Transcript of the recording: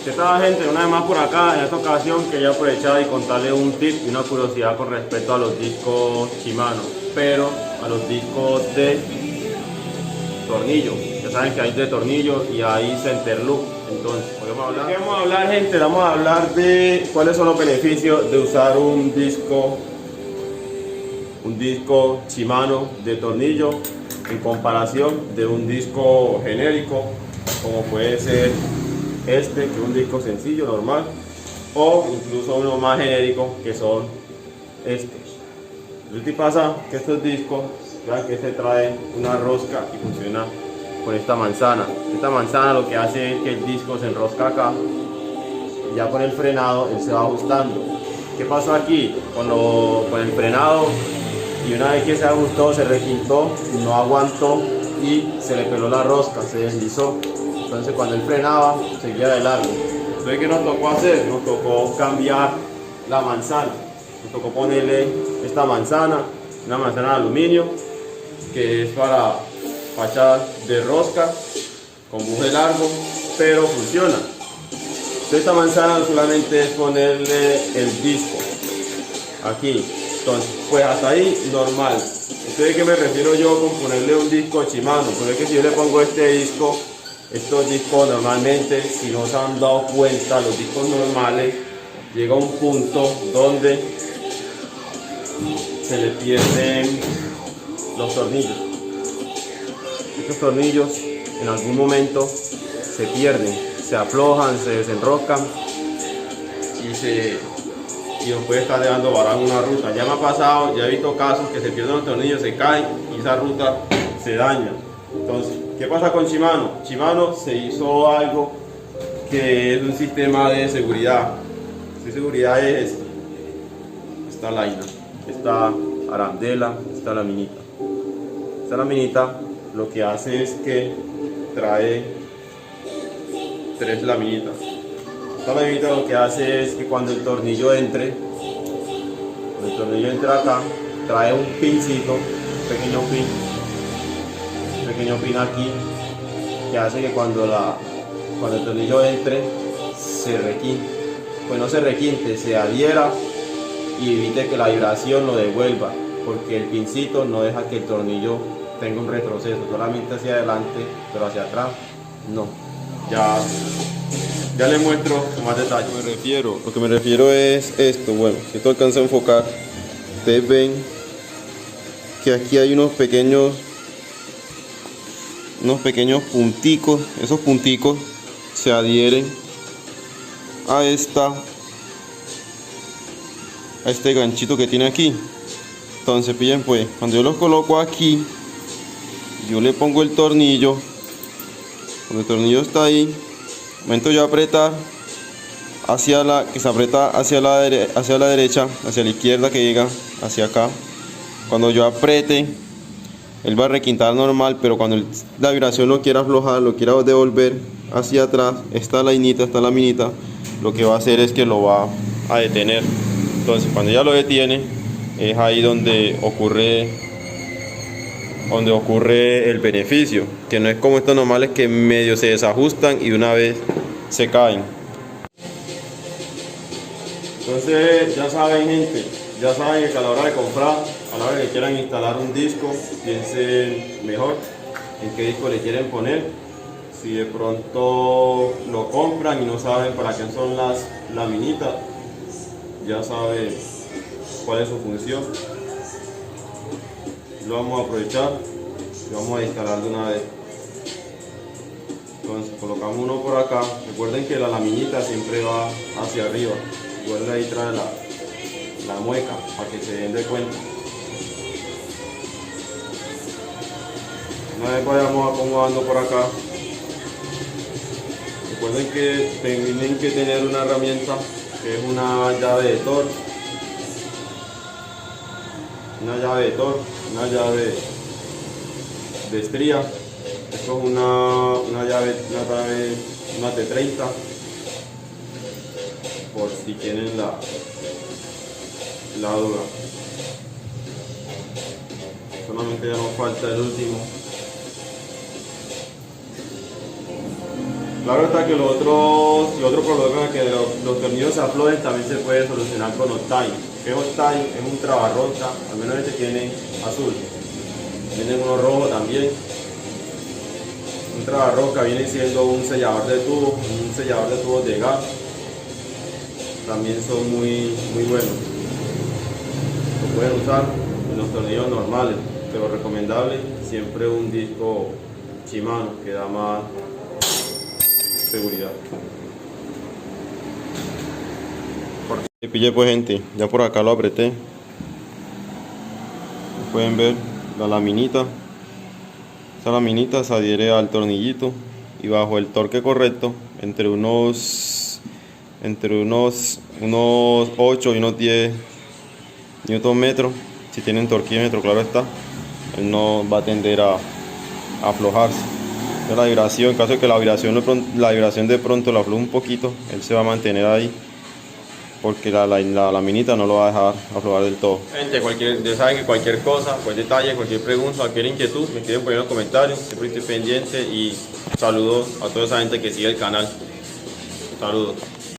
¿Qué tal, gente? Una vez más por acá. En esta ocasión quería aprovechar y contarles un tip y una curiosidad con respecto a los discos Shimano, pero a los discos de tornillo. Ya saben que hay de tornillo y hay center loop. Entonces, podemos hablar. ¿De qué vamos a hablar, gente? Vamos a hablar de cuáles son los beneficios de usar un disco Shimano de tornillo en comparación de un disco genérico, como puede ser este, que es un disco sencillo, normal, o incluso uno más genérico, que son estos. Lo que pasa que estos discos, vean que este trae una rosca y funciona con esta manzana. Esta manzana lo que hace es que el disco se enrosca acá, y ya con el frenado él se va ajustando. ¿Qué pasó aquí? Con el frenado, y una vez que se ajustó, se requintó, no aguantó y se le peló la rosca, se deslizó. Entonces cuando él frenaba, seguía de largo. Entonces, ¿qué nos tocó hacer? Nos tocó cambiar la manzana. Nos tocó ponerle esta manzana, una manzana de aluminio, que es para fachada de rosca, con buje largo, pero funciona. Entonces esta manzana solamente es ponerle el disco aquí. Entonces, pues hasta ahí normal. Entonces, ¿qué me refiero yo con ponerle un disco Shimano? Porque es que si yo le pongo este disco, estos discos normalmente, si no se han dado cuenta, los discos normales, llega a un punto donde se le pierden los tornillos. Estos tornillos en algún momento se pierden, se aflojan, se desenroscan y nos puede estar dejando varado una ruta. Ya me ha pasado, ya he visto casos que se pierden los tornillos, se caen y esa ruta se daña. Entonces, ¿qué pasa con Shimano? Shimano se hizo algo que es un sistema de seguridad. ¿Qué seguridad es este? Esta laina, esta arandela, esta laminita. Esta laminita lo que hace es que trae 3 laminitas. Esta laminita lo que hace es que cuando el tornillo entre acá, trae un pincito, un pequeño pin aquí, que hace que cuando el tornillo entre, se requinte. Pues no se requinte, se adhiera y evite que la vibración lo devuelva, porque el pincito no deja que el tornillo tenga un retroceso, solamente hacia adelante, pero hacia atrás no. Ya les muestro con más detalle. Lo que me refiero es esto. Bueno, si esto alcanza a enfocar, ustedes ven que aquí hay unos pequeños punticos. Esos punticos se adhieren a este ganchito que tiene aquí. Entonces, pillen, pues, cuando yo los coloco aquí, yo le pongo el tornillo. Cuando el tornillo está ahí, momento yo apretar que se aprieta hacia la derecha, hacia la izquierda, que llega hacia acá. Cuando yo apriete, él va a requintar normal, pero cuando la vibración lo quiera aflojar, lo quiera devolver hacia atrás, esta laminita, lo que va a hacer es que lo va a detener. Entonces, cuando ya lo detiene, es ahí donde ocurre el beneficio, que no es como estos normales que medio se desajustan y de una vez se caen. Entonces, ya saben, gente, ya saben que a la hora de comprar, a la hora que quieran instalar un disco, piensen mejor en qué disco le quieren poner. Si de pronto lo compran y no saben para qué son las laminitas, ya saben cuál es su función. Lo vamos a aprovechar y vamos a instalar de una vez. Entonces colocamos uno por acá. Recuerden que la laminita siempre va hacia arriba. Igual ahí trae la mueca para que se den de cuenta. Una vez vayamos acomodando por acá, recuerden que tienen que tener una herramienta que es una llave de torque, una llave de estría. Esto es una llave T30, por si tienen la duda. Solamente ya nos falta el último. Claro está que otro problema que los tornillos se aflojen también se puede solucionar con Octine. ¿Qué es Octine? Es un trabarrosca, al menos este tiene azul. Tienen uno rojo también. Un trabarrosca viene siendo un sellador de tubos de gas. También son muy buenos. Lo pueden usar en los tornillos normales, pero recomendable siempre un disco Shimano que da más seguridad. Y pillé pues gente, ya por acá lo apreté. Pueden ver la laminita. Esa laminita se adhiere al tornillito y bajo el torque correcto, entre unos 8 y unos 10 Nm, si tienen torquímetro, claro está, él no va a tender a aflojarse. La vibración, en caso de que la vibración de pronto la afloje un poquito, él se va a mantener ahí, porque la laminita no lo va a dejar aflojar del todo. Gente, ya saben que cualquier cosa, cualquier detalle, cualquier pregunta, cualquier inquietud, me quieren poner en los comentarios, siempre estoy pendiente y saludos a toda esa gente que sigue el canal. Saludos.